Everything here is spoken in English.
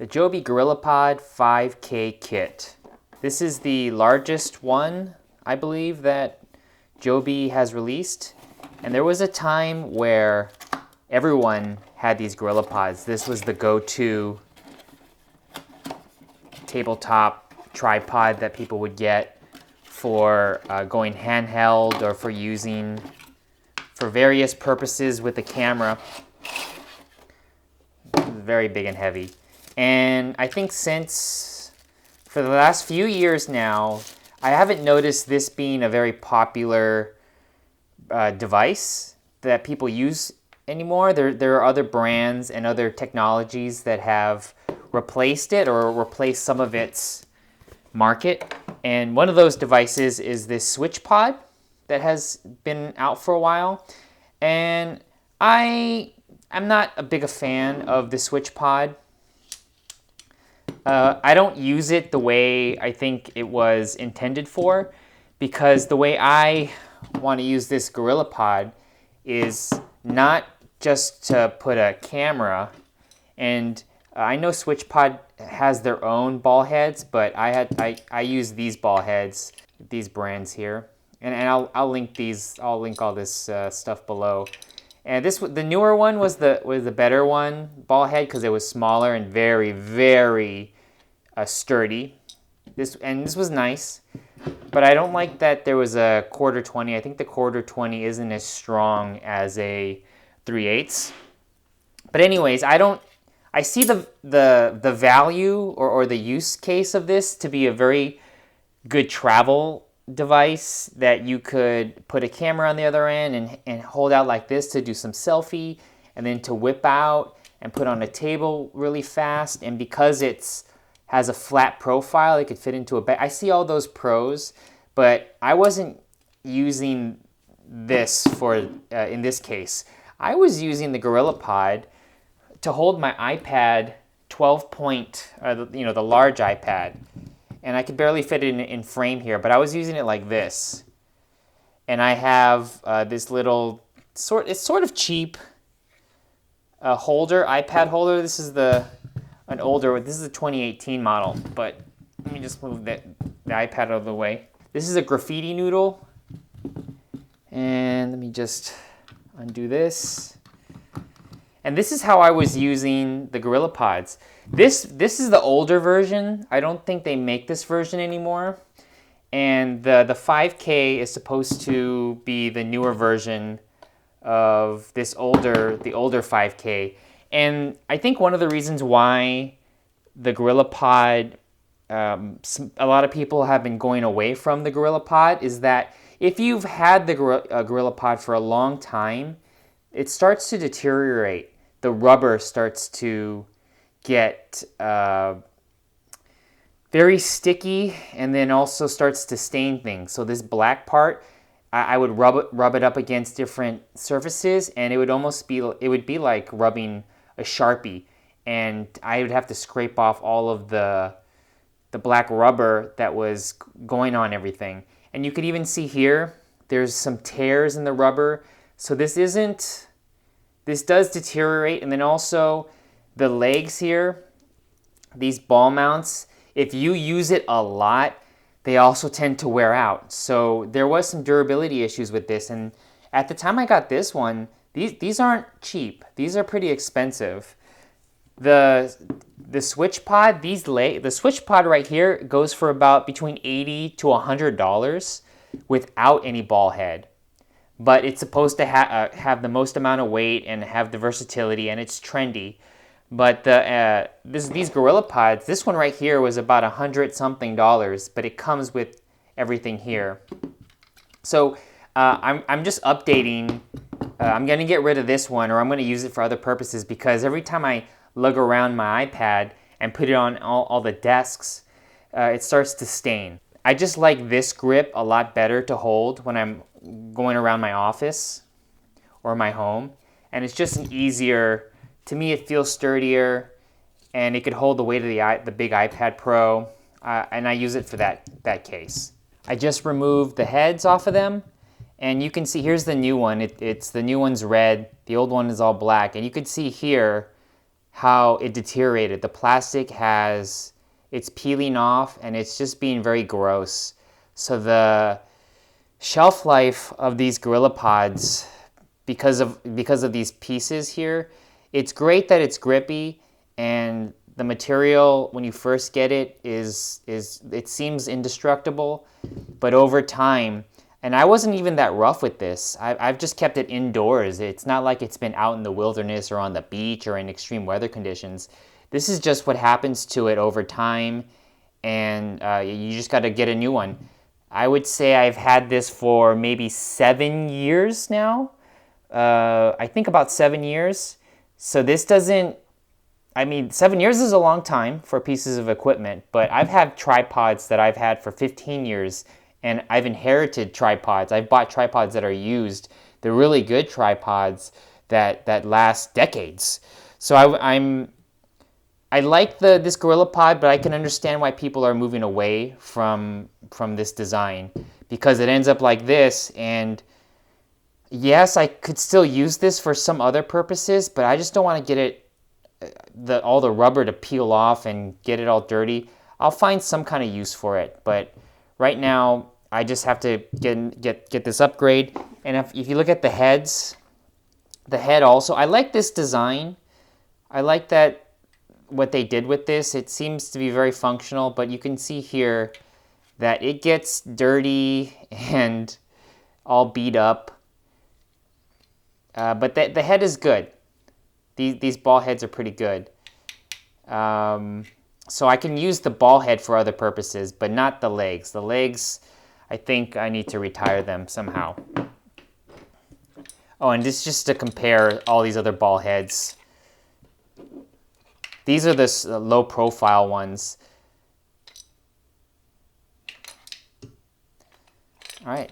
The JOBY GorillaPod 5K kit. This is the largest one, I believe, that JOBY has released. And there was a time where everyone had these GorillaPods. This was the go-to tabletop tripod that people would get for going handheld or for using for various purposes with the camera. Very big and heavy. And I think for the last few years now, I haven't noticed this being a very popular device that people use anymore. There are other brands and other technologies that have replaced it or replaced some of its market. And one of those devices is this switch pod that has been out for a while. And I'm not a big fan of the switch pod. I don't use it the way I think it was intended for, because the way I want to use this GorillaPod is not just to put a camera, and I know SwitchPod has their own ball heads, but I use these ball heads, these brands here, and I'll link these. I'll link all this stuff below. And the newer one was the better one, ball head, because it was smaller and very sturdy. This was nice, but I don't like that there was a quarter 20. I think the quarter 20 isn't as strong as a 3/8. But anyways, I see the value or the use case of this to be a very good travel device that you could put a camera on the other end and hold out like this to do some selfie, and then to whip out and put on a table really fast. And because it's has a flat profile, it could fit into a bag. I see all those pros, but I wasn't using this for in this case. I was using the GorillaPod to hold my iPad 12 point, the large iPad. And I could barely fit it in frame here, but I was using it like this. And I have this little, it's sort of cheap holder, iPad holder. This is this is a 2018 model, but let me just move the iPad out of the way. This is a graffiti noodle. And let me just undo this. And this is how I was using the GorillaPods. This is the older version. I don't think they make this version anymore. And the 5K is supposed to be the newer version of the older 5K. And I think one of the reasons why the GorillaPod, a lot of people have been going away from the GorillaPod, is that if you've had the GorillaPod for a long time, it starts to deteriorate. The rubber starts to get very sticky, and then also starts to stain things. So this black part, I would rub it up against different surfaces, and it would be like rubbing a Sharpie, and I would have to scrape off all of the black rubber that was going on everything. And you could even see here, there's some tears in the rubber. So this does deteriorate. And then also the legs here, these ball mounts, if you use it a lot, they also tend to wear out. So there was some durability issues with this. And at the time I got this one, these aren't cheap. These are pretty expensive. The switch pod, the switch pod right here goes for about between $80 to $100 without any ball head. But it's supposed to have the most amount of weight and have the versatility, and it's trendy. But these GorillaPods, this one right here was about $100-something, but it comes with everything here. So I'm just updating. I'm going to get rid of this one, or I'm going to use it for other purposes, because every time I lug around my iPad and put it on all the desks, it starts to stain. I just like this grip a lot better to hold when I'm going around my office or my home. And it's just to me it feels sturdier, and it could hold the weight of the big iPad Pro, and I use it for that case. I just removed the heads off of them, and you can see here's the new one. The new one's red, the old one is all black, and you can see here how it deteriorated. The plastic it's peeling off and it's just being very gross. So the shelf life of these GorillaPods, because of these pieces here, it's great that it's grippy, and the material when you first get it it seems indestructible, but over time, and I wasn't even that rough with this. I've just kept it indoors. It's not like it's been out in the wilderness or on the beach or in extreme weather conditions. This is just what happens to it over time, and you just got to get a new one. I would say I've had this for maybe 7 years now. I think about 7 years. So this doesn't, I mean, 7 years is a long time for pieces of equipment, but I've had tripods that I've had for 15 years, and I've inherited tripods. I've bought tripods that are used. They're really good tripods that last decades. So I like this GorillaPod, but I can understand why people are moving away from this design, because it ends up like this. And yes, I could still use this for some other purposes, but I just don't want to get it all the rubber to peel off and get it all dirty. I'll find some kind of use for it, but right now I just have to get this upgrade. And if you look at the heads, the head also, I like this design. I like that what they did with this. It seems to be very functional, but you can see here that it gets dirty and all beat up. But the head is good. These ball heads are pretty good. So I can use the ball head for other purposes, but not the legs. The legs, I think I need to retire them somehow. Oh, and this just to compare all these other ball heads. These are the low profile ones. All right.